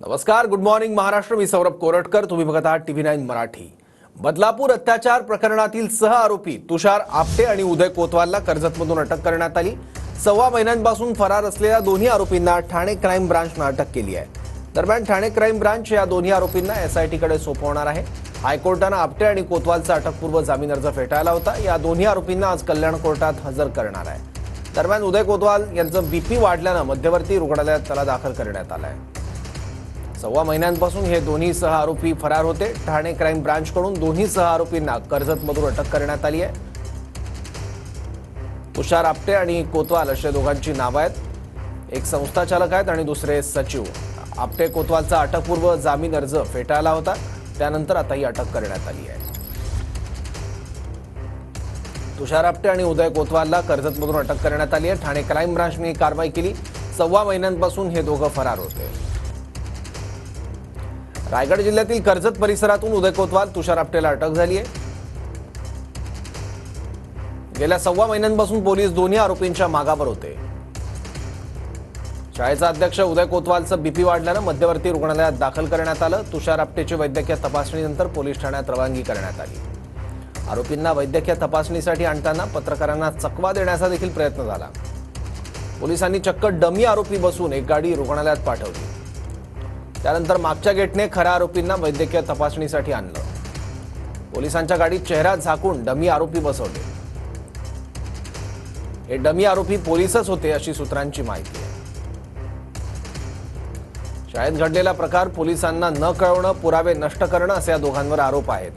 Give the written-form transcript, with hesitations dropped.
नमस्कार, good morning Maharashtra. मी सौरभ कोरटकर. तुम्ही बघत आहात TV9 मराठी. बदलापूर अत्याचार प्रकरणातील सह आरोपी तुषार आपटे आणि उदय कोतवालला कर्जतमधून अटक करण्यात आली. 6 महिन्यांपासून फरार असलेल्या दोन्ही आरोपींना ठाणे क्राईम ब्रांचने अटक केली आहे. दरम्यान ठाणे क्राईम ब्रांच या दोन्ही आरोपींना SIT कडे सोपवणार आहे. हायकोर्टाने आपटे आणि कोतवालचा अटकपूर्व जामीन अर्ज फेटाळला होता. या दोन्ही आरोपींना आज कल्याण कोर्टात हजर करणार आहे. दरम्यान उदय कोतवाल यांचं BP वाढल्याने मध्यवर्ती रुग्णालयात त्याला दाखल करण्यात आलं आहे. 6 महिन्यांपासून हे दोन्ही सह आरोपी फरार होते. ठाणे क्राईम ब्रांचकडून दोन्ही सह आरोपींना कर्जतमधून अटक करण्यात आली आहे. तुषार आपटे आणि कोतवाल अशा दोघांची नावे आहेत. एक संस्थाचालक आहेत आणि दुसरे सचिव. आपटे कोतवालचा अटकपूर्व जामीन अर्ज फेटाळला होता. त्यानंतर आता ही अटक करण्यात आली आहे. तुषार आपटे आणि उदय कोतवालला कर्जतमधून अटक करण्यात आली आहे. ठाणे क्राईम ब्रांचने कारवाई केली. 6 महिन्यांपासून हे दोघं फरार होते. रायगड जिल्ह्यातील कर्जत परिसरातून उदय कोतवाल, तुषार आपटेला अटक झाली आहे. गेल्या 6 महिन्यांपासून पोलीस दोन्ही आरोपींच्या मागावर होते. शाळेचा अध्यक्ष उदय कोतवालचं BP वाढल्याने मध्यवर्ती रुग्णालयात दाखल करण्यात आलं. तुषार आपटेची वैद्यकीय तपासणीनंतर पोलीस ठाण्यात रवानगी करण्यात आली. आरोपींना वैद्यकीय तपासणीसाठी आणताना पत्रकारांना चकवा देण्याचा देखील प्रयत्न झाला. पोलिसांनी चक्क डमी आरोपी बसून एक गाडी रुग्णालयात पाठवली. त्यानंतर मागच्या गेटने खऱ्या आरोपींना वैद्यकीय तपासणीसाठी आणलं. पोलिसांच्या गाडीत चेहरा झाकून डमी आरोपी बसवले. हे डमी आरोपी पोलीसच होते अशी सूत्रांची माहिती आहे. शाळेत घडलेला प्रकार पोलिसांना न कळवणं, पुरावे नष्ट करणं असे या दोघांवर आरोप आहेत.